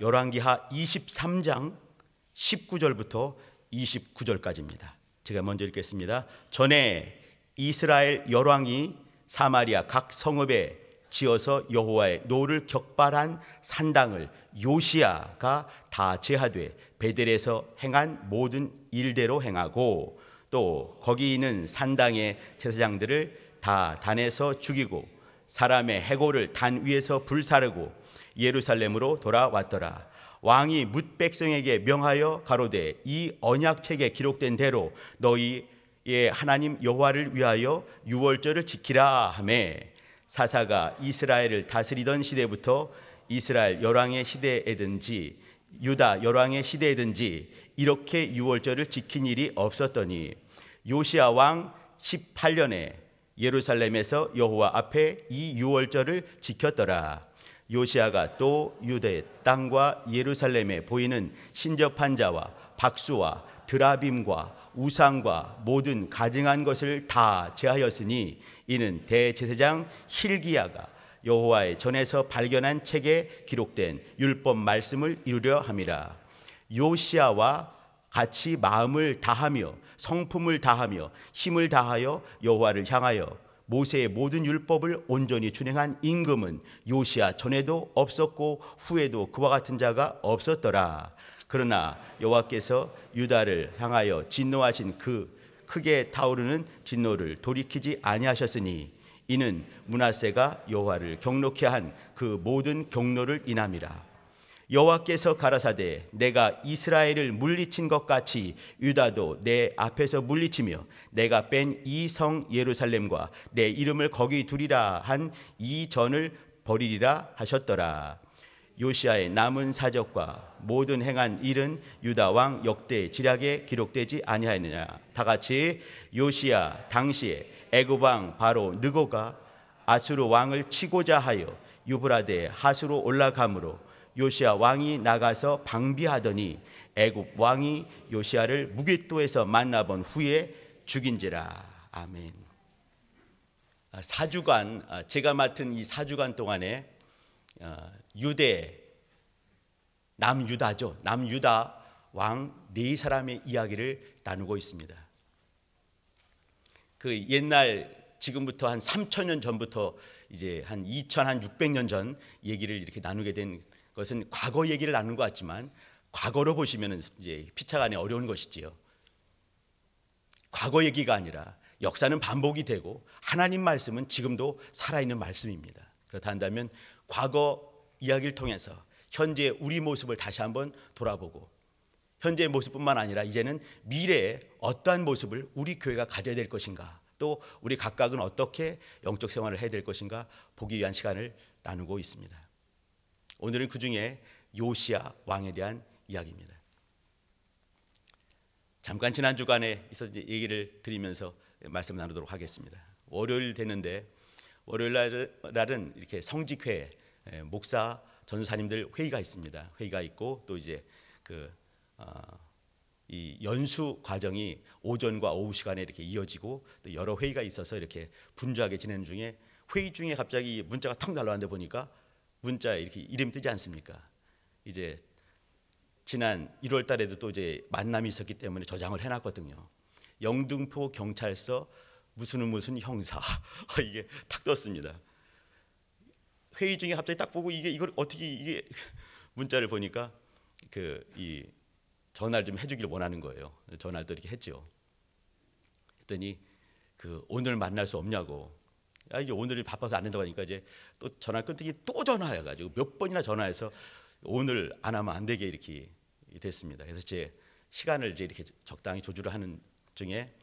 열왕기하 23장 19절부터 29절까지입니다. 제가 먼저 읽겠습니다. 전에 이스라엘 열왕이 사마리아 각 성읍에 지어서 여호와의 노를 격발한 산당을 요시야가 다 제하되 베델에서 행한 모든 일대로 행하고, 또 거기 있는 산당의 제사장들을 다 단에서 죽이고 사람의 해골을 단 위에서 불사르고 예루살렘으로 돌아왔더라. 왕이 뭇 백성에게 명하여 가로되 이 언약책에 기록된 대로 너희의 하나님 여호와를 위하여 유월절을 지키라 하매, 사사가 이스라엘을 다스리던 시대부터 이스라엘 열왕의 시대에든지 유다 열왕의 시대에든지 이렇게 유월절을 지킨 일이 없었더니 요시야 왕 18년에 예루살렘에서 여호와 앞에 이 유월절을 지켰더라. 요시야가 또 유대 땅과 예루살렘에 보이는 신접한 자와 박수와 드라빔과 우상과 모든 가증한 것을 다 제하였으니 이는 대제사장 hil기야가 여호와의 전에서 발견한 책에 기록된 율법 말씀을 이루려 함이라. 요시야와 같이 마음을 다하며 성품을 다하며 힘을 다하여 여호와를 향하여 모세의 모든 율법을 온전히 준행한 임금은 요시야 전에도 없었고 후에도 그와 같은 자가 없었더라. 그러나 여호와께서 유다를 향하여 진노하신 그 크게 타오르는 진노를 돌이키지 아니하셨으니 이는 므낫세가 여호와를 경노케 한 그 모든 경노를 인함이라. 여호와께서 가라사대 내가 이스라엘을 물리친 것 같이 유다도 내 앞에서 물리치며 내가 뺀 이 성 예루살렘과 내 이름을 거기 두리라 한 이 전을 버리리라 하셨더라. 요시야의 남은 사적과 모든 행한 일은 유다 왕 역대 지략에 기록되지 아니하느냐. 다 같이 요시야 당시에 애굽 왕 바로 느고가 아수르 왕을 치고자 하여 유브라데 하수로 올라가므로 요시야 왕이 나가서 방비하더니 애굽 왕이 요시야를 무깃도에서 만나본 후에 죽인지라. 아멘. 사주간, 제가 맡은 이 사주간 동안에 유대 남유다죠. 남유다 왕 네 사람의 이야기를 나누고 있습니다. 그 옛날 지금부터 한 3,000년 전부터 이제 한 2,600년 전 얘기를 이렇게 나누게 된 것은 과거 얘기를 나누는 것 같지만 과거로 보시면은 이제 피차간에 어려운 것이지요. 과거 얘기가 아니라 역사는 반복이 되고 하나님 말씀은 지금도 살아있는 말씀입니다. 그렇다 한다면 과거 이야기를 통해서 현재 우리 모습을 다시 한번 돌아보고 현재의 모습뿐만 아니라 이제는 미래에 어떠한 모습을 우리 교회가 가져야 될 것인가, 또 우리 각각은 어떻게 영적 생활을 해야 될 것인가 보기 위한 시간을 나누고 있습니다. 오늘은 그중에 요시야 왕에 대한 이야기입니다. 잠깐 지난 주간에 있었던 얘기를 드리면서 말씀 나누도록 하겠습니다. 월요일 되는데 월요일 날은 이렇게 성직회 목사 전도사님들 회의가 있습니다. 회의가 있고 또 이제 이 연수 과정이 오전과 오후 시간에 이렇게 이어지고 또 여러 회의가 있어서 이렇게 분주하게 진행 중에 회의 중에 갑자기 문자가 턱 날라왔는데 보니까 문자에 이렇게 이름이 뜨지 않습니까? 이제 지난 1월 달에도 또 이제 만남이 있었기 때문에 저장을 해놨거든요. 영등포 경찰서 무슨 형사 이게 탁 떴습니다. 회의 중에 갑자기 딱 보고 이걸 어떻게 이게 문자를 보니까 이 전화를 좀 해주길 원하는 거예요. 전화를 또 이렇게 했죠. 했더니 오늘 만날 수 없냐고. 이제 오늘이 바빠서 안 된다고 하니까 이제 또 전화 끊더니 또 전화해가지고 몇 번이나 전화해서 오늘 안 하면 안 되게 이렇게 됐습니다. 그래서 제 시간을 이제 이렇게 적당히 조절을 하는 중에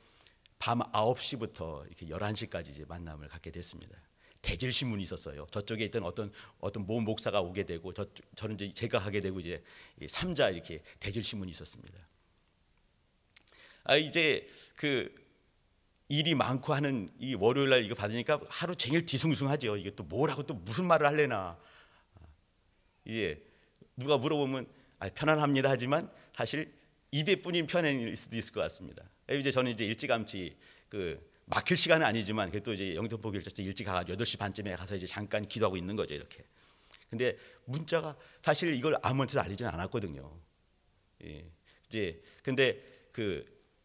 밤 9시부터 이렇게 11시까지 이제 만남을 갖게 됐습니다. 대질 신문이 있었어요. 저쪽에 있던 어떤 모 목사가 오게 되고 저는 이제 제가 하게 되고 이제 3자 이렇게 대질 신문이 있었습니다. 이제 일이 많고 하는 이 월요일 날 이거 받으니까 하루 종일 뒤숭숭하죠. 이게 또 뭐라고 또 무슨 말을 할래나. 이제 누가 물어보면 편안합니다 하지만 사실 입에 뿐인 편안일 수도 있을 것 같습니다. 이제 저는 이제 일찌감치 막힐 시간은 아니지만 그래도 이제 영등포 교회에서 일찍 가가지고 8시 반쯤에 가서 이제 잠깐 기도하고 있는 거죠. 이렇게. 근데 문자가 사실 이걸 아무한테도 알리지는 않았거든요. 예. 이제 근데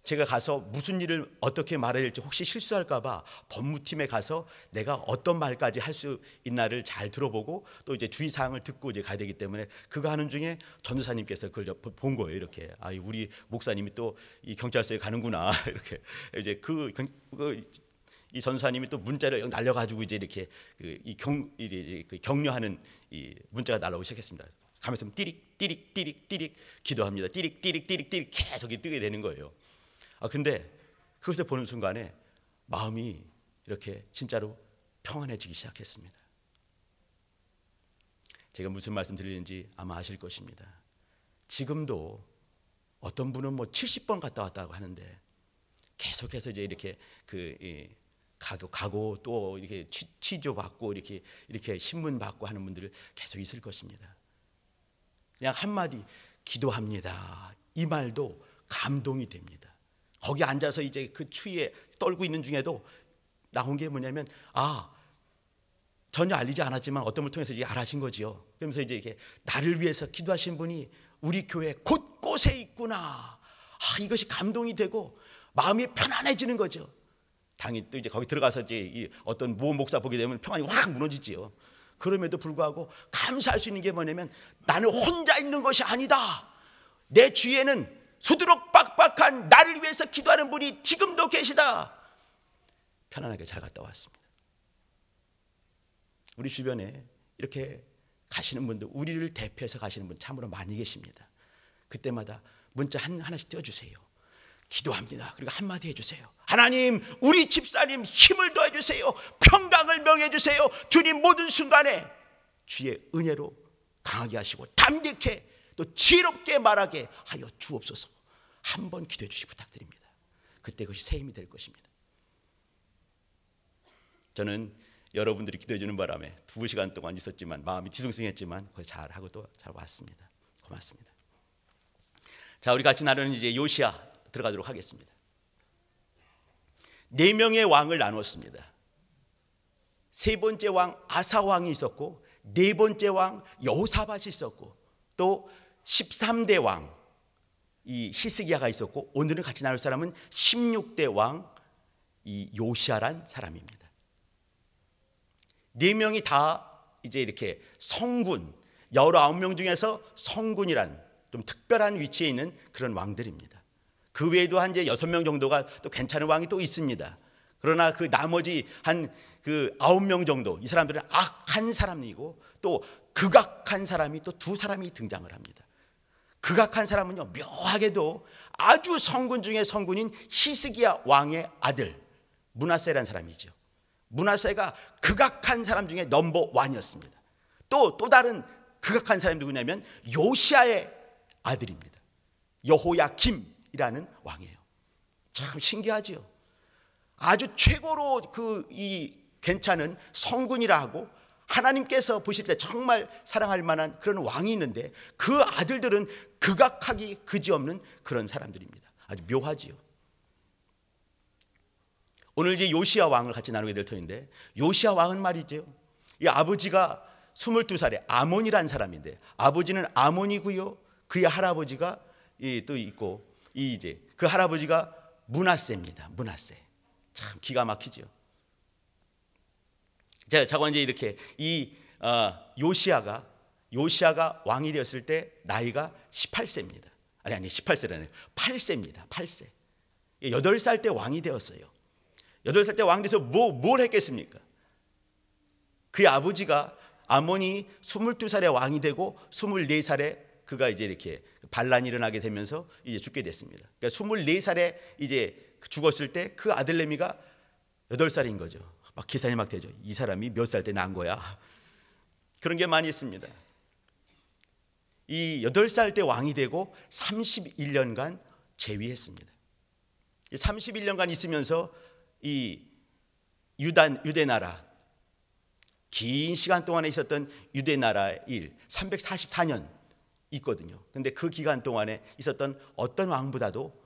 제가 가서 무슨 일을 어떻게 말해야 될지 혹시 실수할까봐 법무팀에 가서 내가 어떤 말까지 할 수 있나를 잘 들어보고 또 이제 주의 사항을 듣고 이제 가야 되기 때문에 그거 하는 중에 전도사님께서 그걸 본 거예요. 이렇게 우리 목사님이 또 이 경찰서에 가는구나 이렇게 이제 이 전사님이 또 문자를 날려가지고 이제 이렇게 격려하는 이 문자가 날라오기 시작했습니다. 가면서 띠릭 띠릭 띠릭 띠릭 기도합니다. 띠릭 띠릭 띠릭 띠릭 계속 뜨게 되는 거예요. 근데 그것을 보는 순간에 마음이 이렇게 진짜로 평안해지기 시작했습니다. 제가 무슨 말씀 드리는지 아마 아실 것입니다. 지금도 어떤 분은 뭐 70번 갔다 왔다고 하는데 계속해서 이제 이렇게 가고 또 이렇게 치료 받고 이렇게 신문 받고 하는 분들 계속 있을 것입니다. 그냥 한마디 기도합니다. 이 말도 감동이 됩니다. 거기 앉아서 이제 그 추위에 떨고 있는 중에도 나온 게 뭐냐면 전혀 알리지 않았지만 어떤 분을 통해서 이제 알아신 거지요. 그러면서 이제 이렇게 나를 위해서 기도하신 분이 우리 교회 곳곳에 있구나. 이것이 감동이 되고 마음이 편안해지는 거죠. 당연히 또 이제 거기 들어가서 이제 어떤 모 목사 보게 되면 평안이 확 무너지지요. 그럼에도 불구하고 감사할 수 있는 게 뭐냐면 나는 혼자 있는 것이 아니다. 내 주위에는 수두룩 빡빡한 나를 위해서 기도하는 분이 지금도 계시다. 편안하게 잘 갔다 왔습니다. 우리 주변에 이렇게 가시는 분들, 우리를 대표해서 가시는 분 참으로 많이 계십니다. 그때마다 문자 하나씩 띄워주세요. 기도합니다. 그리고 한마디 해주세요. 하나님, 우리 집사님 힘을 더해주세요. 평강을 명해주세요. 주님 모든 순간에 주의 은혜로 강하게 하시고 담백해 또 지혜롭게 말하게 하여 주옵소서. 한번 기도해 주시 부탁드립니다. 그때 그것이 새 힘이 될 것입니다. 저는 여러분들이 기도해 주는 바람에 2시간 동안 있었지만 마음이 뒤숭숭했지만 거의 잘하고 또 잘 왔습니다. 고맙습니다. 자, 우리 같이 나누는 이제 요시야 들어가도록 하겠습니다. 4명의 왕을 나눴습니다. 3번째 왕 아사 왕이 있었고 4번째 왕 여호사밧이 있었고 또 13대 왕 이 히스기야가 있었고 오늘은 같이 나눌 사람은 16대 왕 이 요시야란 사람입니다. 4명이 다 이제 이렇게 성군 19명 중에서 성군이란 좀 특별한 위치에 있는 그런 왕들입니다. 그 외에도 한 이제 6명 정도가 또 괜찮은 왕이 또 있습니다. 그러나 그 나머지 한 9명 정도 이 사람들은 악한 사람이고 또 극악한 사람이 또 2사람이 등장을 합니다. 극악한 사람은요 묘하게도 아주 성군 중에 성군인 히스기야 왕의 아들 므낫세라는 사람이죠. 므낫세가 극악한 사람 중에 넘버 1이었습니다. 또 다른 극악한 사람이 누구냐면 요시야의 아들입니다. 여호야김이라는 왕이에요. 참 신기하지요. 아주 최고로 괜찮은 성군이라 하고 하나님께서 보실 때 정말 사랑할 만한 그런 왕이 있는데 그 아들들은 극악하기 그지없는 그런 사람들입니다. 아주 묘하지요. 오늘 이제 요시야 왕을 같이 나누게 될 터인데 요시야 왕은 말이죠. 이 아버지가 22살에 아몬이라는 사람인데 아버지는 아몬이고요. 그의 할아버지가 또 있고 이제 그 할아버지가 므낫세입니다. 므낫세. 참 기가 막히죠. 자, 이제 이렇게 요시야가 왕이 되었을 때 나이가 18세입니다. 아니 18세라네요. 8세입니다. 8세. 8살 때 왕이 되었어요. 8살 때 왕이 돼서 뭘 했겠습니까? 그의 아버지가 아몬이 22살에 왕이 되고 24살에 그가 이제 이렇게 반란이 일어나게 되면서 이제 죽게 됐습니다. 그러니까 24살에 이제 죽었을 때 그 아들내미가 8살인 거죠. 막 계산이 막 되죠. 이 사람이 몇 살 때 난 거야. 그런 게 많이 있습니다. 이 8살 때 왕이 되고 31년간 재위했습니다. 31년간 있으면서 이 유대 나라 긴 시간 동안에 있었던 유대 나라의 일 344년 있거든요. 근데 그 기간 동안에 있었던 어떤 왕보다도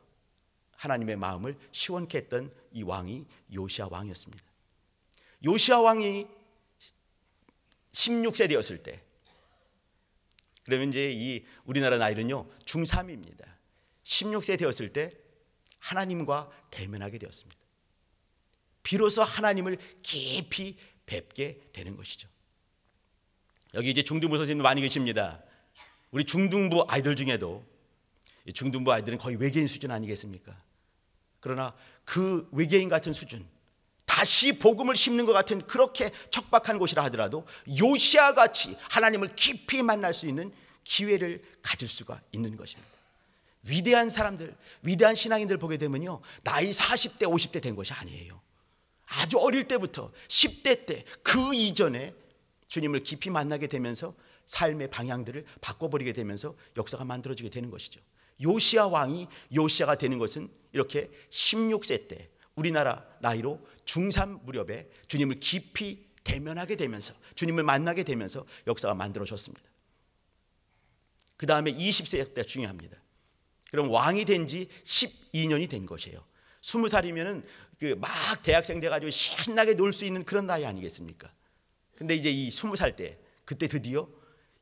하나님의 마음을 시원케 했던 이 왕이 요시야 왕이었습니다. 요시야 왕이 16세 되었을 때 그러면 이제 이 우리나라 나이는요 중3입니다. 16세 되었을 때 하나님과 대면하게 되었습니다. 비로소 하나님을 깊이 뵙게 되는 것이죠. 여기 이제 중등부 선생님도 많이 계십니다. 우리 중등부 아이들 중에도 중등부 아이들은 거의 외계인 수준 아니겠습니까? 그러나 그 외계인 같은 수준, 다시 복음을 심는 것 같은 그렇게 척박한 곳이라 하더라도 요시아 같이 하나님을 깊이 만날 수 있는 기회를 가질 수가 있는 것입니다. 위대한 사람들, 위대한 신앙인들 보게 되면요 나이 40대 50대 된 것이 아니에요. 아주 어릴 때부터 10대 때 그 이전에 주님을 깊이 만나게 되면서 삶의 방향들을 바꿔버리게 되면서 역사가 만들어지게 되는 것이죠. 요시아 왕이 요시아가 되는 것은 이렇게 16세 때 우리나라 나이로 중3 무렵에 주님을 깊이 대면하게 되면서 주님을 만나게 되면서 역사가 만들어졌습니다. 그 다음에 20세 때 중요합니다. 그럼 왕이 된 지 12년이 된 것이에요. 20살이면은 막 대학생 돼가지고 신나게 놀 수 있는 그런 나이 아니겠습니까? 근데 이제 이 20살 때 그때 드디어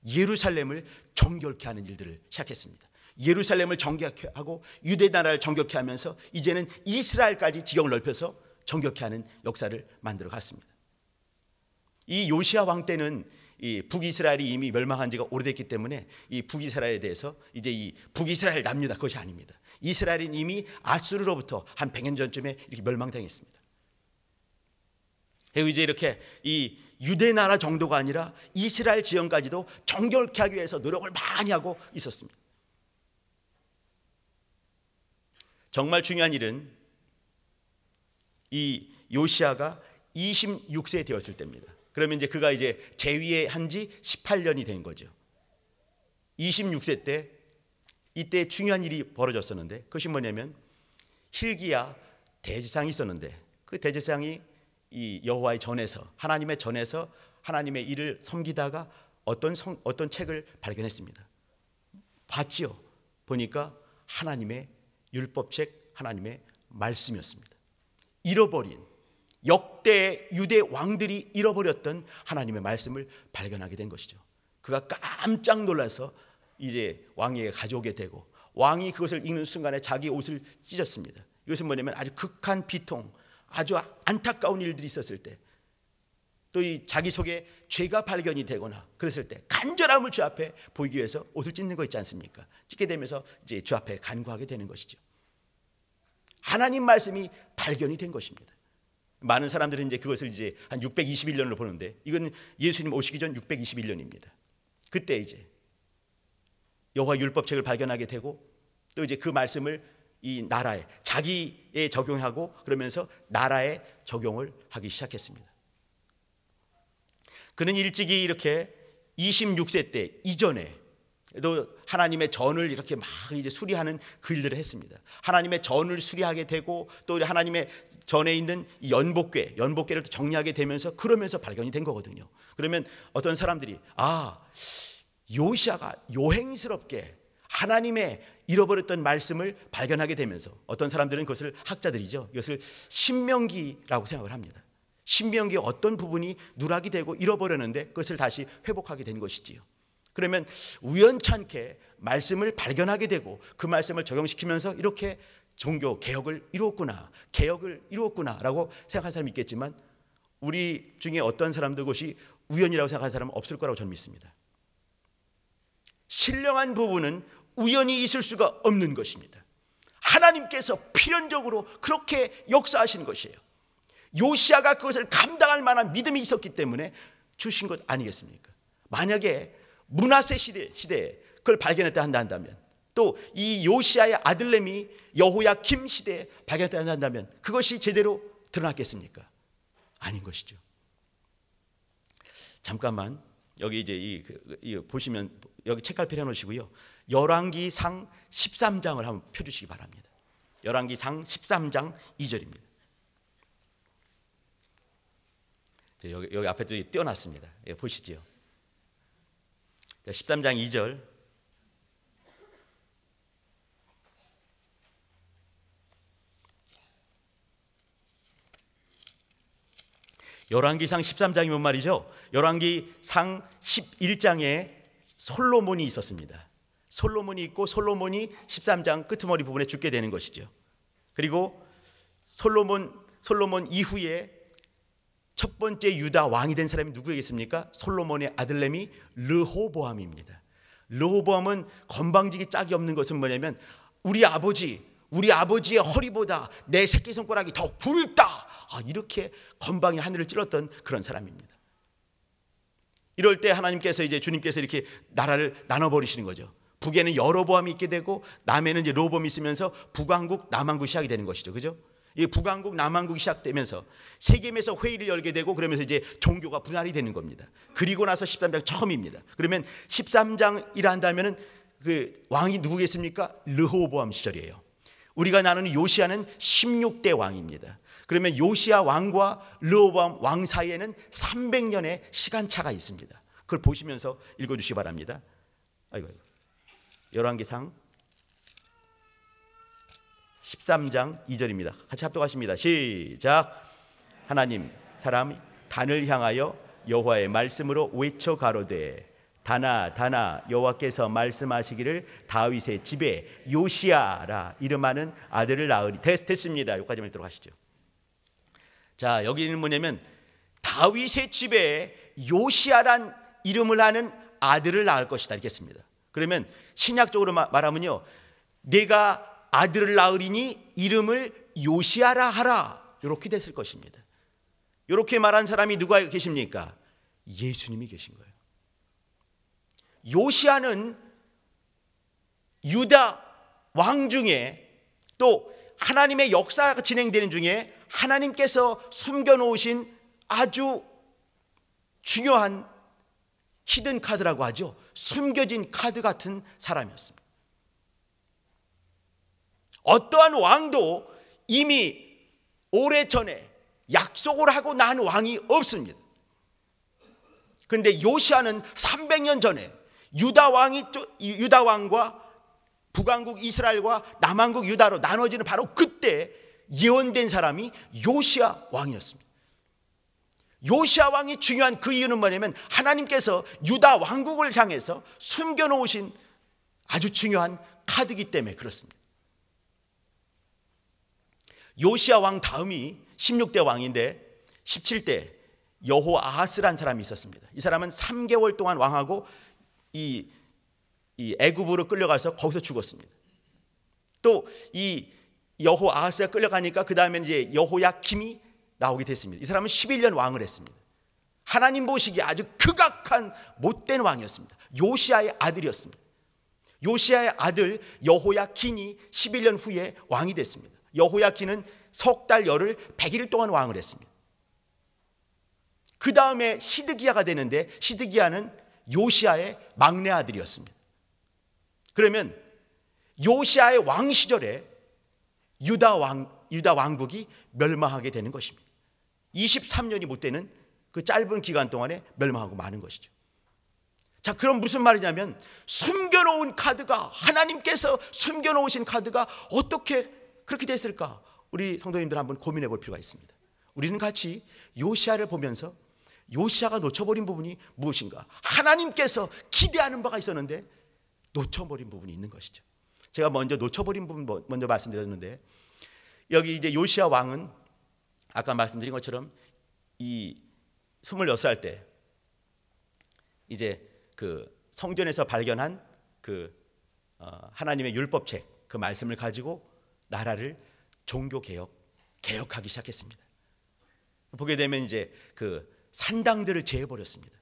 예루살렘을 정결케 하는 일들을 시작했습니다. 예루살렘을 정결케 하고 유대 나라를 정결케 하면서 이제는 이스라엘까지 지경을 넓혀서 정결케 하는 역사를 만들어 갔습니다. 이 요시아 왕 때는 이 북이스라엘이 이미 멸망한 지가 오래됐기 때문에 이 북이스라엘에 대해서 이제 이 북이스라엘 납니다. 그것이 아닙니다. 이스라엘은 이미 아수르로부터 한 100년 전쯤에 이렇게 멸망당했습니다. 그리고 이제 이렇게 이 유대 나라 정도가 아니라 이스라엘 지형까지도 정결케 하기 위해서 노력을 많이 하고 있었습니다. 정말 중요한 일은 이 요시아가 26세 되었을 때입니다. 그러면 이제 그가 이제 재위에 한 지 18년이 된 거죠. 26세 때 이때 중요한 일이 벌어졌었는데 그것이 뭐냐면 hil기야 대제사장이 있었는데 그 대제사장이 이 여호와의 전에서 하나님의 전에서 하나님의 일을 섬기다가 어떤 책을 발견했습니다. 봤지요. 보니까 하나님의 율법책, 하나님의 말씀이었습니다. 잃어버린 역대 유대 왕들이 잃어버렸던 하나님의 말씀을 발견하게 된 것이죠. 그가 깜짝 놀라서 이제 왕에게 가져오게 되고 왕이 그것을 읽는 순간에 자기 옷을 찢었습니다. 이것은 뭐냐면 아주 극한 비통, 아주 안타까운 일들이 있었을 때, 또 이 자기 속에 죄가 발견이 되거나 그랬을 때 간절함을 주 앞에 보이기 위해서 옷을 찢는 거 있지 않습니까? 찢게 되면서 이제 주 앞에 간구하게 되는 것이죠. 하나님 말씀이 발견이 된 것입니다. 많은 사람들은 이제 그것을 이제 한 621년으로 보는데 이건 예수님 오시기 전 621년입니다. 그때 이제 여호와 율법책을 발견하게 되고 또 이제 그 말씀을 이 나라에 자기에 적용하고 그러면서 나라에 적용을 하기 시작했습니다. 그는 일찍이 이렇게 26세 때 이전에 또 하나님의 전을 이렇게 막 이제 수리하는 그 일들을 했습니다. 하나님의 전을 수리하게 되고 또 하나님의 전에 있는 이 연복궤를 정리하게 되면서 그러면서 발견이 된 거거든요. 그러면 어떤 사람들이 요시아가 요행스럽게 하나님의 잃어버렸던 말씀을 발견하게 되면서 어떤 사람들은 그것을 학자들이죠. 이것을 신명기라고 생각을 합니다. 신명기의 어떤 부분이 누락이 되고 잃어버렸는데 그것을 다시 회복하게 된 것이지요. 그러면 우연찮게 말씀을 발견하게 되고 그 말씀을 적용시키면서 이렇게 종교 개혁을 이루었구나라고 생각하는 사람이 있겠지만 우리 중에 어떤 사람들 그것이 우연이라고 생각하는 사람은 없을 거라고 저는 믿습니다. 신령한 부분은 우연히 있을 수가 없는 것입니다. 하나님께서 필연적으로 그렇게 역사하신 것이에요. 요시아가 그것을 감당할 만한 믿음이 있었기 때문에 주신 것 아니겠습니까? 만약에 므낫세 시대에 그걸 발견했다 한다면 또 이 요시아의 아들내미 여호야김 시대에 발견했다 한다면 그것이 제대로 드러났겠습니까? 아닌 것이죠. 잠깐만 여기 이제 보시면 여기 책갈피를 해놓으시고요. 열왕기상 13장을 한번 펴주시기 바랍니다. 열왕기상 13장 2절입니다. 여기 앞에 띄워놨습니다. 보시지요. 13장 2절. 열왕기상 13장이면 말이죠. 열왕기상 11장에 솔로몬이 있었습니다. 솔로몬이 있고 솔로몬이 13장 끄트머리 부분에 죽게 되는 것이죠. 그리고 솔로몬 이후에 첫 번째 유다 왕이 된 사람이 누구겠습니까? 솔로몬의 아들내미 르호보암입니다. 르호보암은 건방지기 짝이 없는 것은 뭐냐면 우리 아버지의 허리보다 내 새끼손가락이 더 굵다, 이렇게 건방이 하늘을 찔렀던 그런 사람입니다. 이럴 때 하나님께서 이제 주님께서 이렇게 나라를 나눠버리시는 거죠. 북에는 여로보암이 있게 되고 남에는 이제 르호보암이 있으면서 북왕국 남왕국이 시작이 되는 것이죠. 그죠? 이 북왕국 남왕국이 시작되면서 세겜에서 회의를 열게 되고 그러면서 이제 종교가 분할이 되는 겁니다. 그리고 나서 13장 처음입니다. 그러면 13장이라 한다면은 그 왕이 누구겠습니까? 르호보암 시절이에요. 우리가 나누는 요시야는 16대 왕입니다. 그러면 요시야 왕과 르호보암 왕 사이에는 300년의 시간차가 있습니다. 그걸 보시면서 읽어주시기 바랍니다. 열왕기상 13장 2절입니다. 같이 합독하십니다. 시작. 하나님 사람이 단을 향하여 여호와의 말씀으로 외쳐 가로되 다나 여호와께서 말씀하시기를 다윗의 집에 요시야라 이름하는 아들을 낳으리. 됐습니다. 여기까지만 읽도록 하시죠. 자, 여기는 뭐냐면 다윗의 집에 요시야란 이름을 하는 아들을 낳을 것이다 이렇게 했습니다. 그러면 신약적으로 말하면요, 내가 아들을 낳으리니 이름을 요시야라 하라, 이렇게 됐을 것입니다. 이렇게 말한 사람이 누가 계십니까? 예수님이 계신 거예요. 요시야는 유다 왕 중에 또 하나님의 역사가 진행되는 중에 하나님께서 숨겨놓으신 아주 중요한 히든 카드라고 하죠. 숨겨진 카드 같은 사람이었습니다. 어떠한 왕도 이미 오래전에 약속을 하고 난 왕이 없습니다. 그런데 요시야는 300년 전에 유다 왕과 북왕국 이스라엘과 남왕국 유다로 나눠지는 바로 그때 예언된 사람이 요시야 왕이었습니다. 요시야 왕이 중요한 그 이유는 뭐냐면 하나님께서 유다 왕국을 향해서 숨겨놓으신 아주 중요한 카드이기 때문에 그렇습니다. 요시야 왕 다음이 16대 왕인데 17대 여호아하스라는 사람이 있었습니다. 이 사람은 3개월 동안 왕하고 이 애굽으로 끌려가서 거기서 죽었습니다. 또 이 여호아하스가 끌려가니까 그 다음에 이제 여호야킴이 나오게 됐습니다. 이 사람은 11년 왕을 했습니다. 하나님 보시기에 아주 극악한 못된 왕이었습니다. 요시야의 아들이었습니다. 요시야의 아들 여호야킨이 11년 후에 왕이 됐습니다. 여호야킨은 석 달 열흘 100일 동안 왕을 했습니다. 그 다음에 시드기야가 되는데 시드기야는 요시야의 막내 아들이었습니다. 그러면 요시야의 왕 시절에 유다 왕국이 멸망하게 되는 것입니다. 23년이 못 되는 그 짧은 기간 동안에 멸망하고 마는 것이죠. 자, 그럼 무슨 말이냐면 숨겨놓은 카드가, 하나님께서 숨겨놓으신 카드가 어떻게 그렇게 됐을까? 우리 성도님들 한번 고민해 볼 필요가 있습니다. 우리는 같이 요시야를 보면서 요시야가 놓쳐버린 부분이 무엇인가? 하나님께서 기대하는 바가 있었는데 놓쳐버린 부분이 있는 것이죠. 제가 먼저 놓쳐버린 부분 먼저 말씀드렸는데, 여기 이제 요시야 왕은 아까 말씀드린 것처럼 이 26살 때 이제 그 성전에서 발견한 그 하나님의 율법책 그 말씀을 가지고 나라를 개혁하기 시작했습니다. 보게 되면 이제 그 산당들을 제해버렸습니다.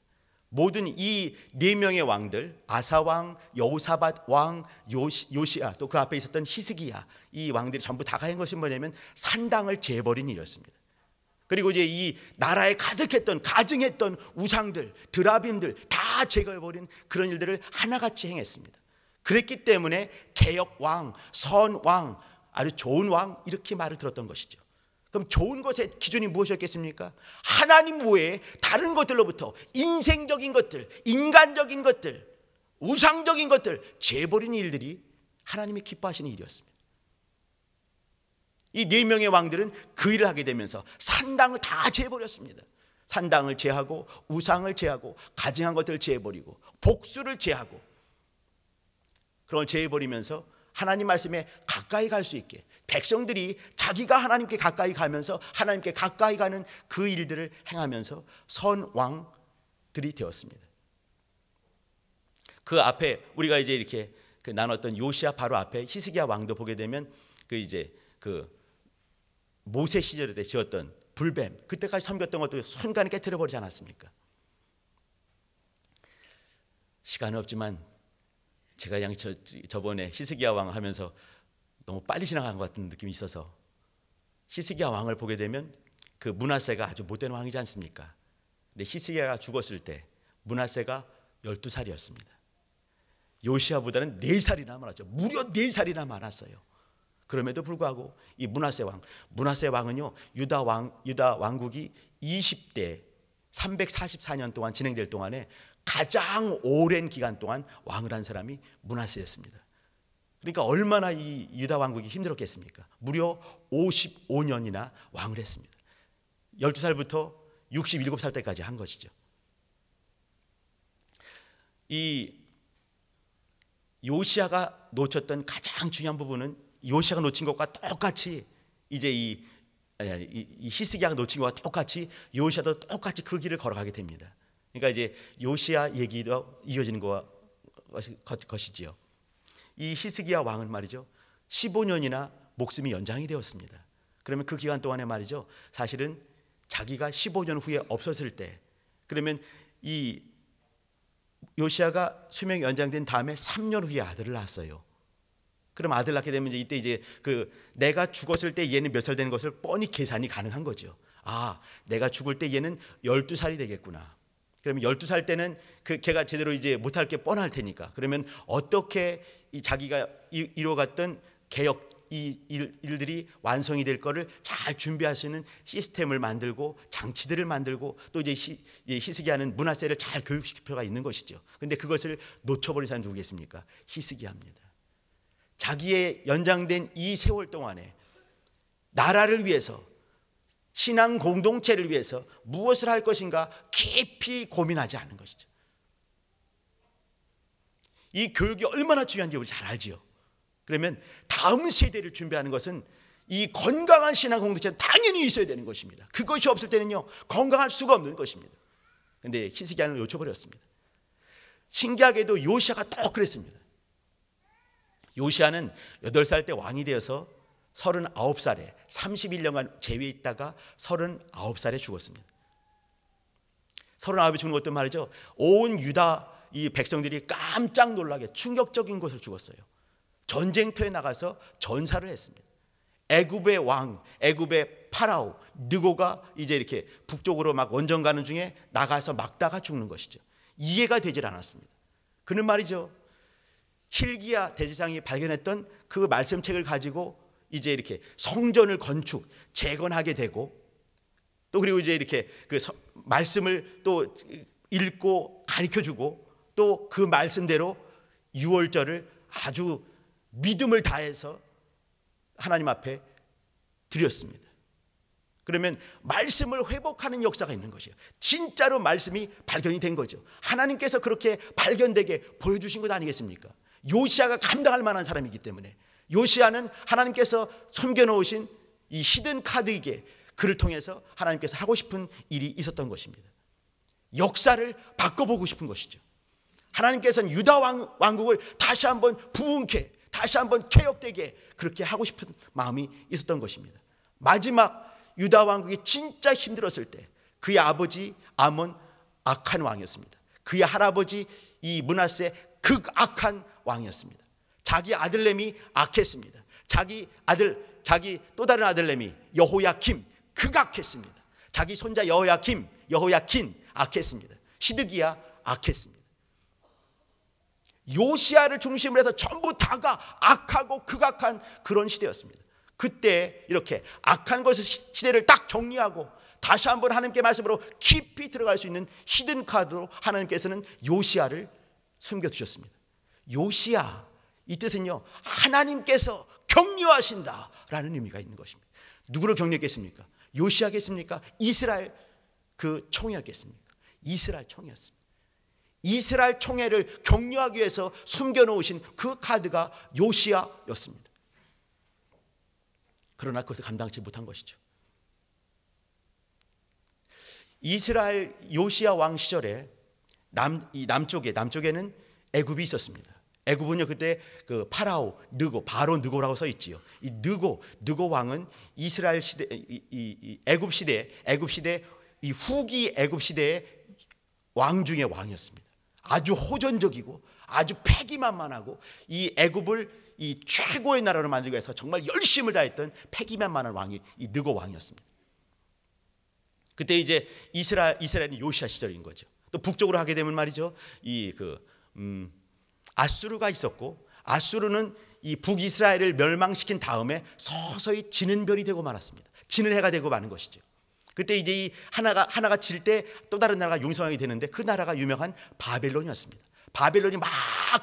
모든 이 4명의 왕들, 아사 왕, 여호사밧 왕, 요시야, 또 그 앞에 있었던 히스기야, 이 왕들이 전부 다 한 것이 뭐냐면 산당을 제해버린 일이었습니다. 그리고 이제 이 나라에 가증했던 우상들, 드라빔들 다 제거해버린 그런 일들을 하나같이 행했습니다. 그랬기 때문에 개혁왕, 선왕, 아주 좋은 왕, 이렇게 말을 들었던 것이죠. 그럼 좋은 것의 기준이 무엇이었겠습니까? 하나님 외에 다른 것들로부터 인생적인 것들, 인간적인 것들, 우상적인 것들 재버리는 일들이 하나님이 기뻐하시는 일이었습니다. 이 4명의 왕들은 그 일을 하게 되면서 산당을 다 재버렸습니다. 산당을 제하고 우상을 제하고 가증한 것들을 제해버리고 복수를 제하고 그런 걸 제해버리면서 하나님 말씀에 가까이 갈 수 있게 백성들이 자기가 하나님께 가까이 가면서 하나님께 가까이 가는 그 일들을 행하면서 선왕들이 되었습니다. 그 앞에 우리가 이제 이렇게 나눴던 요시야 바로 앞에 히스기야 왕도 보게 되면 그 모세 시절에 지었던 불뱀, 그때까지 섬겼던 것도 순간에 깨트려 버리지 않았습니까? 시간은 없지만 제가 저번에 히스기야 왕 하면서 너무 빨리 지나간 것 같은 느낌이 있어서 히스기야 왕을 보게 되면 그 므낫세가 아주 못된 왕이지 않습니까? 근데 히스기야가 죽었을 때 므낫세가 12살이었습니다. 요시야보다는 4살이나 많았죠. 무려 4살이나 많았어요. 그럼에도 불구하고 이 므낫세 왕은요 유다 왕국이 20대 344년 동안 진행될 동안에 가장 오랜 기간 동안 왕을 한 사람이 므낫세였습니다. 그러니까 얼마나 이 유다 왕국이 힘들었겠습니까? 무려 55년이나 왕을 했습니다. 12살부터 67살 때까지 한 것이죠. 이 요시야가 놓쳤던 가장 중요한 부분은 요시야가 놓친 것과 똑같이 이제 이 히스기야가 놓친 것과 똑같이 요시야도 똑같이 그 길을 걸어가게 됩니다. 그러니까 이제 요시야 얘기도 이어지는 것이지요. 이 히스기야 왕은 말이죠 15년이나 목숨이 연장이 되었습니다. 그러면 그 기간 동안에 말이죠 사실은 자기가 15년 후에 없었을 때 그러면 이 요시야가 수명이 연장된 다음에 3년 후에 아들을 낳았어요. 그럼 아들 낳게 되면 이때 이제 내가 죽었을 때 얘는 몇 살 되는 것을 뻔히 계산이 가능한 거죠. 아, 내가 죽을 때 얘는 12살이 되겠구나. 그러면 12살 때는 걔가 제대로 이제 못할 게 뻔할 테니까. 그러면 어떻게 이 자기가 이뤄갔던 개혁 이 일들이 완성이 될 거를 잘 준비할 수 있는 시스템을 만들고 장치들을 만들고 또 이제 히스기야는 므낫세를 잘 교육시킬 필요가 있는 것이죠. 그런데 그것을 놓쳐버린 사람이 누구겠습니까? 히스기야입니다. 자기의 연장된 이 세월 동안에 나라를 위해서 신앙 공동체를 위해서 무엇을 할 것인가 깊이 고민하지 않은 것이죠. 이 교육이 얼마나 중요한지 우리 잘 알지요. 그러면 다음 세대를 준비하는 것은 이 건강한 신앙 공동체는 당연히 있어야 되는 것입니다. 그것이 없을 때는요 건강할 수가 없는 것입니다. 그런데 히스기야는 놓쳐버렸습니다. 신기하게도 요시야가 또 그랬습니다. 요시야는 8살 때 왕이 되어서 39살에 31년간 재위에 있다가 39살에 죽었습니다. 39에 죽는 것도 말이죠 온 유다 이 백성들이 깜짝 놀라게 충격적인 곳을 죽었어요. 전쟁터에 나가서 전사를 했습니다. 애굽의 왕, 애굽의 파라오 느고가 이제 이렇게 북쪽으로 막 원정 가는 중에 나가서 막다가 죽는 것이죠. 이해가 되질 않았습니다. 그는 말이죠 hil기야 대제사장이 발견했던 그 말씀책을 가지고 이제 이렇게 성전을 건축 재건하게 되고 또 그리고 이제 이렇게 그 말씀을 또 읽고 가르쳐주고 또 그 말씀대로 유월절을 아주 믿음을 다해서 하나님 앞에 드렸습니다. 그러면 말씀을 회복하는 역사가 있는 것이에요. 진짜로 말씀이 발견이 된 거죠. 하나님께서 그렇게 발견되게 보여주신 것 아니겠습니까? 요시야가 감당할 만한 사람이기 때문에 요시야는 하나님께서 숨겨놓으신 이 히든 카드이게 그를 통해서 하나님께서 하고 싶은 일이 있었던 것입니다. 역사를 바꿔보고 싶은 것이죠. 하나님께서는 유다 왕국을 다시 한번 부흥케 다시 한번 개혁되게 그렇게 하고 싶은 마음이 있었던 것입니다. 마지막 유다 왕국이 진짜 힘들었을 때 그의 아버지 아몬 악한 왕이었습니다. 그의 할아버지 이 므낫세 극악한 왕이었습니다. 자기 아들내미 악했습니다. 자기 또 다른 아들내미 여호야김 극악했습니다. 자기 손자 여호야긴 악했습니다. 시드기야 악했습니다. 요시야를 중심으로 해서 전부 다가 악하고 극악한 그런 시대였습니다. 그때 이렇게 악한 것의 시대를 딱 정리하고 다시 한번 하나님께 말씀으로 깊이 들어갈 수 있는 히든 카드로 하나님께서는 요시야를 숨겨두셨습니다. 요시야 이 뜻은요 하나님께서 격려하신다라는 의미가 있는 것입니다. 누구를 격려했겠습니까? 요시야겠습니까? 이스라엘 그 총회였겠습니까? 이스라엘 총회였습니다. 이스라엘 총회를 격려하기 위해서 숨겨놓으신 그 카드가 요시야였습니다. 그러나 그것을 감당치 못한 것이죠. 이스라엘 요시야 왕 시절에 남쪽에는 애굽이 있었습니다. 애굽은요 그때 그 파라오 느고 바로 느고라고 써 있지요. 이 느고 왕은 이스라엘 시대 이 애굽 시대 이 후기 애굽 시대의 왕 중의 왕이었습니다. 아주 호전적이고 아주 패기만만하고 이 애굽을 이 최고의 나라로 만들기 위해서 정말 열심을 다했던 패기만만한 왕이 이 느고 왕이었습니다. 그때 이제 이스라엘이 요시야 시절인 거죠. 또 북쪽으로 하게 되면 말이죠. 아수르가 있었고 아수르는 이 북이스라엘을 멸망시킨 다음에 서서히 지는 별이 되고 말았습니다. 지는 해가 되고 마는 것이죠. 그때 이제 이 하나가 질 때 또 다른 나라가 융성하게 되는데 그 나라가 유명한 바벨론이었습니다. 바벨론이 막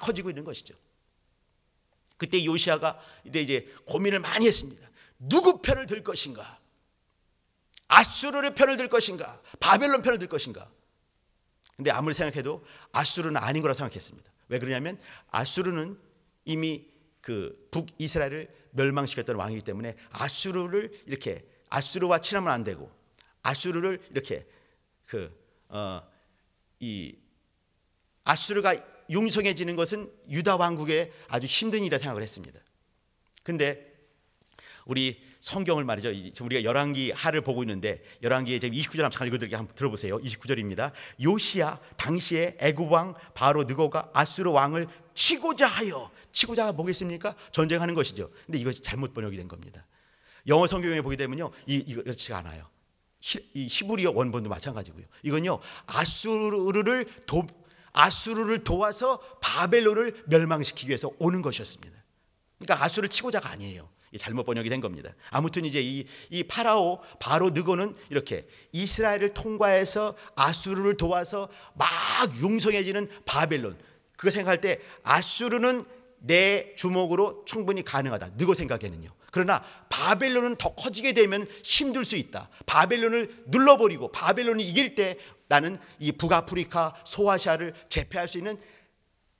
커지고 있는 것이죠. 그때 요시야가 이제 고민을 많이 했습니다. 누구 편을 들 것인가? 아수르의 편을 들 것인가? 바벨론 편을 들 것인가? 근데 아무리 생각해도 아수르는 아닌 거라 생각했습니다. 왜 그러냐면 아수르는 이미 그 북이스라엘을 멸망시켰던 왕이기 때문에 아수르와 친하면 안 되고 아수르를 이렇게 아수르가 융성해지는 것은 유다 왕국의 아주 힘든 일이라 생각을 했습니다. 근데 우리 성경을 말이죠. 우리가 열왕기 하를 보고 있는데 열왕기에 29절 잠깐 읽어드리게 한번 들어보세요. 29절입니다. 요시야 당시에 애굽 왕 바로 느고가 아수르 왕을 치고자가 뭐겠습니까? 전쟁하는 것이죠. 근데 이것이 잘못 번역이 된 겁니다. 영어 성경에 보게 되면요, 이거 그렇지가 않아요. 이 히브리어 원본도 마찬가지고요. 이건요 아수르를 도와서 바벨론을 멸망시키기 위해서 오는 것이었습니다. 그러니까 아수르를 치고자가 아니에요. 잘못 번역이 된 겁니다. 아무튼 이제 이 바로 느고는 이렇게 이스라엘을 통과해서 아수르를 도와서 막 융성해지는 바벨론, 그거 생각할 때 아수르는 내 주먹으로 충분히 가능하다, 느고 생각에는요. 그러나 바벨론은 더 커지게 되면 힘들 수 있다. 바벨론을 눌러버리고 바벨론이 이길 때 나는 이 북아프리카 소아시아를 제패할 수 있는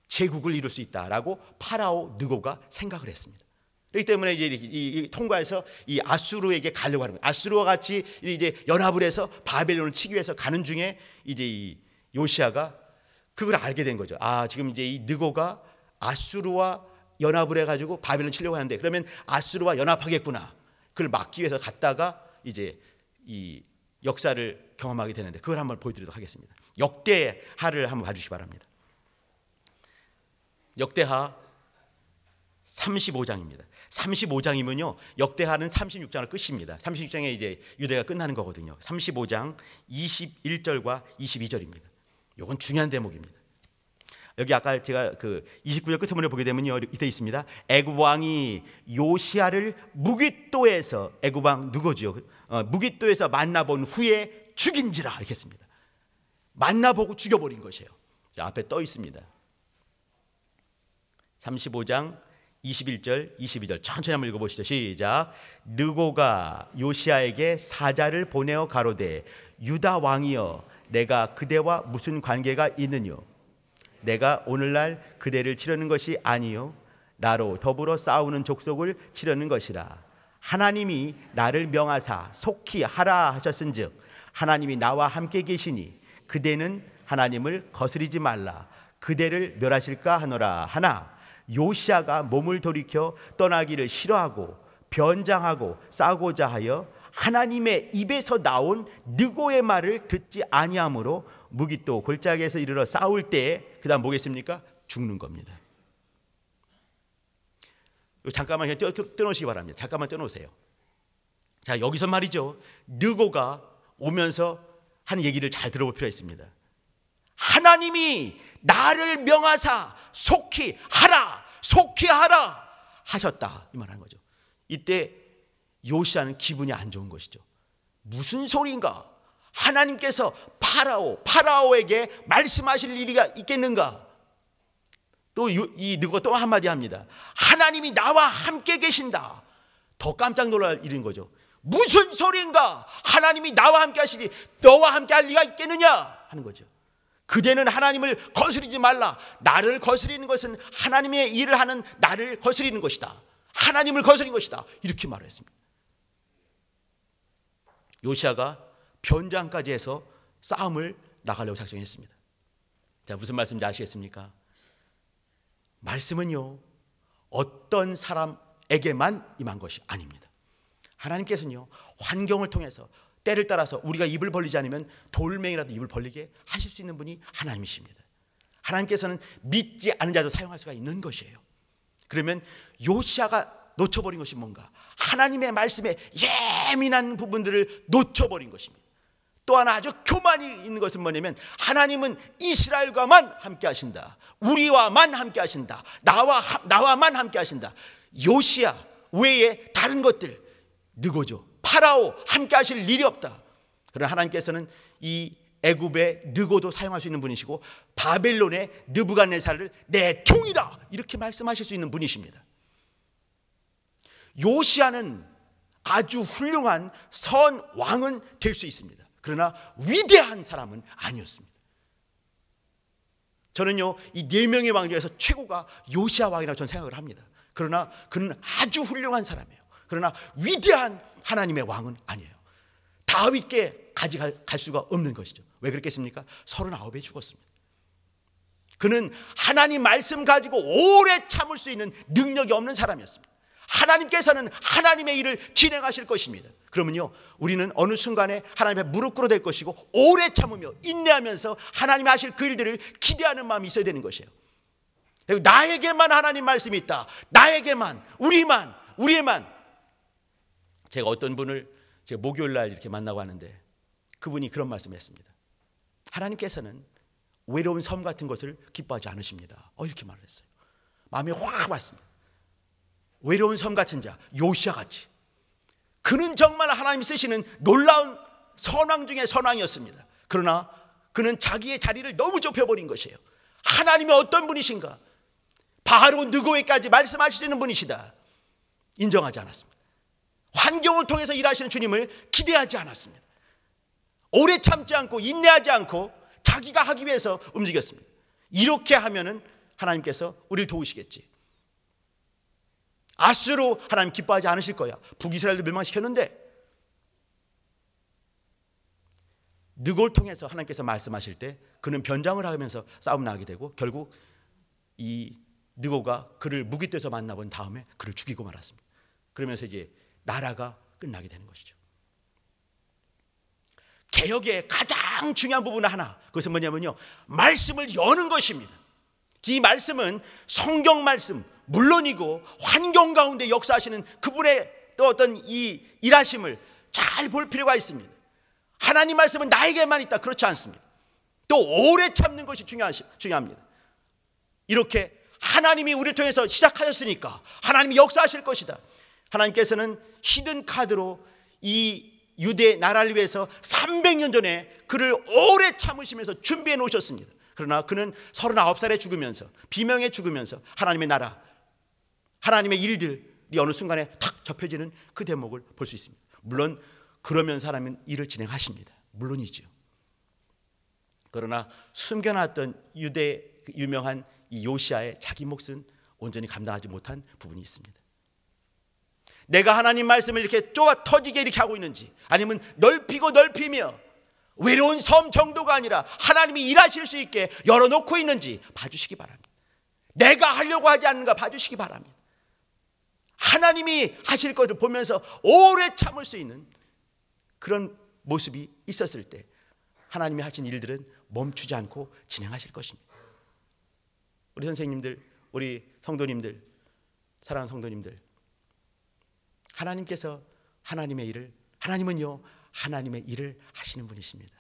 제국을 이룰 수 있다라고 파라오 느고가 생각을 했습니다. 그렇기 때문에 이제 통과해서 이 아수르에게 가려고 하는 거예요. 아수르와 같이 이제 연합을 해서 바벨론을 치기 위해서 가는 중에 이제 이 요시야가 그걸 알게 된 거죠. 아, 지금 이제 이 느고가 아수르와 연합을 해가지고 바벨론 치려고 하는데 그러면 아수르와 연합하겠구나. 그걸 막기 위해서 갔다가 이제 이 역사를 경험하게 되는데 그걸 한번 보여드리도록 하겠습니다. 역대하를 한번 봐주시기 바랍니다. 역대하 35장입니다. 35장이면요 역대하는 36장을 끝입니다. 36장에 이제 유대가 끝나는 거거든요. 35장 21절과 22절입니다. 이건 중요한 대목입니다. 여기 아까 제가 그 29절 끝부분을 보게 되면요 이때 있습니다. 애굽 왕이 요시야를 무깃도에서, 애굽 왕 누구죠? 무깃도에서 만나본 후에 죽인지라 이렇게 했습니다. 만나보고 죽여버린 것이에요. 앞에 떠 있습니다. 35장 21절 22절 천천히 한번 읽어보시죠. 시작. 느고가 요시야에게 사자를 보내어 가로되 유다 왕이여 내가 그대와 무슨 관계가 있느뇨? 내가 오늘날 그대를 치려는 것이 아니요 나로 더불어 싸우는 족속을 치려는 것이라. 하나님이 나를 명하사 속히 하라 하셨은즉 하나님이 나와 함께 계시니 그대는 하나님을 거스리지 말라. 그대를 멸하실까 하노라. 하나 요시야가 몸을 돌이켜 떠나기를 싫어하고 변장하고 싸우고자 하여 하나님의 입에서 나온 느고의 말을 듣지 아니하므로 무깃도 골짜기에서 이르러 싸울 때에 그 다음 뭐겠습니까? 죽는 겁니다. 잠깐만 그냥 떼놓으시기 바랍니다. 잠깐만 떼놓으세요. 자, 여기서 말이죠 느고가 오면서 하는 얘기를 잘 들어볼 필요가 있습니다. 하나님이 나를 명하사 속히 하라 하셨다 이 말하는 거죠. 이때 요시야는 기분이 안 좋은 것이죠. 무슨 소리인가? 하나님께서 파라오에게 말씀하실 일이 있겠는가? 또 이 느고가 또 한마디 합니다. 하나님이 나와 함께 계신다. 더 깜짝 놀랄 일인 거죠. 무슨 소리인가? 하나님이 나와 함께 하시니 너와 함께 할 리가 있겠느냐 하는 거죠. 그대는 하나님을 거스리지 말라. 나를 거스리는 것은 하나님의 일을 하는 나를 거스리는 것이다. 하나님을 거스린 것이다. 이렇게 말했습니다. 요시아가 변장까지 해서 싸움을 나가려고 작정했습니다. 자, 무슨 말씀인지 아시겠습니까? 말씀은요, 어떤 사람에게만 임한 것이 아닙니다. 하나님께서는요, 환경을 통해서 때를 따라서 우리가 입을 벌리지 않으면 돌멩이라도 입을 벌리게 하실 수 있는 분이 하나님이십니다. 하나님께서는 믿지 않은 자도 사용할 수가 있는 것이에요. 그러면 요시아가 놓쳐버린 것이 뭔가? 하나님의 말씀에 예민한 부분들을 놓쳐버린 것입니다. 또 하나 아주 교만이 있는 것은 뭐냐면 하나님은 이스라엘과만 함께 하신다. 우리와만 함께 하신다. 나와만 함께 하신다. 요시아 외에 다른 것들, 느고죠, 파라오 함께 하실 일이 없다. 그러나 하나님께서는 이 애굽의 느고도 사용할 수 있는 분이시고 바벨론의 느부갓네살을 내 종이라 이렇게 말씀하실 수 있는 분이십니다. 요시아는 아주 훌륭한 선 왕은 될 수 있습니다. 그러나 위대한 사람은 아니었습니다. 저는요, 이 4명의 왕 중에서 최고가 요시아 왕이라고 저는 생각을 합니다. 그러나 그는 아주 훌륭한 사람이에요. 그러나 위대한 하나님의 왕은 아니에요. 다윗께 가져갈 수가 없는 것이죠. 왜 그랬겠습니까? 39에 죽었습니다. 그는 하나님 말씀 가지고 오래 참을 수 있는 능력이 없는 사람이었습니다. 하나님께서는 하나님의 일을 진행하실 것입니다. 그러면요, 우리는 어느 순간에 하나님 앞에 무릎 꿇어야 될 것이고 오래 참으며 인내하면서 하나님이 하실 그 일들을 기대하는 마음이 있어야 되는 것이에요. 나에게만 하나님 말씀이 있다. 나에게만, 우리에만. 제가 어떤 분을 제가 목요일 날 이렇게 만나고 하는데 그분이 그런 말씀을 했습니다. 하나님께서는 외로운 섬 같은 것을 기뻐하지 않으십니다. 이렇게 말을 했어요. 마음이 확 왔습니다. 외로운 섬 같은 자, 요시아 같이. 그는 정말 하나님이 쓰시는 놀라운 선왕 중에 선왕이었습니다. 그러나 그는 자기의 자리를 너무 좁혀버린 것이에요. 하나님이 어떤 분이신가? 바로 느고에까지 말씀하실 수 있는 분이시다. 인정하지 않았습니다. 환경을 통해서 일하시는 주님을 기대하지 않았습니다. 오래 참지 않고 인내하지 않고 자기가 하기 위해서 움직였습니다. 이렇게 하면은 하나님께서 우리를 도우시겠지. 아수로 하나님 기뻐하지 않으실 거야. 북이스라엘도 멸망시켰는데 느고를 통해서 하나님께서 말씀하실 때 그는 변장을 하면서 싸움 나게 되고 결국 이 느고가 그를 무기떼서 만나본 다음에 그를 죽이고 말았습니다. 그러면서 이제 나라가 끝나게 되는 것이죠. 개혁의 가장 중요한 부분 하나, 그것은 뭐냐면요, 말씀을 여는 것입니다. 이 말씀은 성경 말씀 물론이고 환경 가운데 역사하시는 그분의 또 어떤 이 일하심을 잘 볼 필요가 있습니다. 하나님 말씀은 나에게만 있다, 그렇지 않습니다. 또 오래 참는 것이 중요합니다. 이렇게 하나님이 우리를 통해서 시작하셨으니까 하나님이 역사하실 것이다. 하나님께서는 히든 카드로 이 유대 나라를 위해서 300년 전에 그를 오래 참으시면서 준비해 놓으셨습니다. 그러나 그는 39살에 죽으면서 비명에 죽으면서 하나님의 나라, 하나님의 일들이 어느 순간에 탁 접혀지는 그 대목을 볼 수 있습니다. 물론 그러면 사람은 일을 진행하십니다. 물론이죠. 그러나 숨겨놨던 유대 유명한 이 요시아의 자기 몫은 온전히 감당하지 못한 부분이 있습니다. 내가 하나님 말씀을 이렇게 좁아 터지게 이렇게 하고 있는지, 아니면 넓히며 외로운 섬 정도가 아니라 하나님이 일하실 수 있게 열어놓고 있는지 봐주시기 바랍니다. 내가 하려고 하지 않는가 봐주시기 바랍니다. 하나님이 하실 것을 보면서 오래 참을 수 있는 그런 모습이 있었을 때 하나님이 하신 일들은 멈추지 않고 진행하실 것입니다. 우리 선생님들, 우리 성도님들, 사랑하는 성도님들, 하나님께서 하나님은요 하나님의 일을 하시는 분이십니다.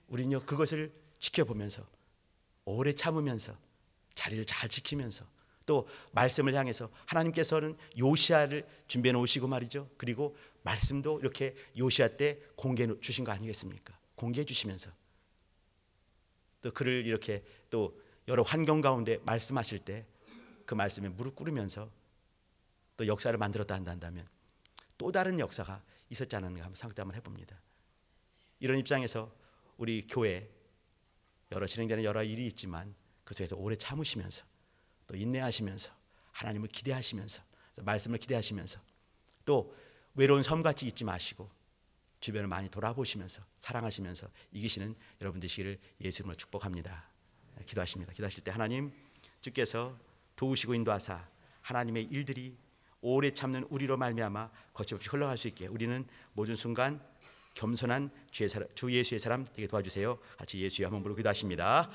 우리는요 그것을 지켜보면서 오래 참으면서 자리를 잘 지키면서 또 말씀을 향해서 하나님께서는 요시아를 준비해 놓으시고 말이죠. 그리고 말씀도 이렇게 요시아 때 공개해 주신 거 아니겠습니까? 공개해 주시면서 또 그를 이렇게 또 여러 환경 가운데 말씀하실 때 그 말씀에 무릎 꿇으면서 또 역사를 만들었다 한다면 또 다른 역사가 있었지 않았는가 한번 상상 한번 해봅니다. 이런 입장에서 우리 교회 진행되는 여러 일이 있지만 그 속에서 오래 참으시면서 또 인내하시면서 하나님을 기대하시면서 말씀을 기대하시면서 또 외로운 섬같이 있지 마시고 주변을 많이 돌아보시면서 사랑하시면서 이기시는 여러분 되시기를 예수 이름으로 축복합니다. 기도하십니다. 기도하실 때 하나님 주께서 도우시고 인도하사 하나님의 일들이 오래 참는 우리로 말미암아 거침없이 흘러갈 수 있게 우리는 모든 순간 겸손한 주 예수의 사람 되게 도와주세요. 같이 예수의 한번 부르고 기도하십니다.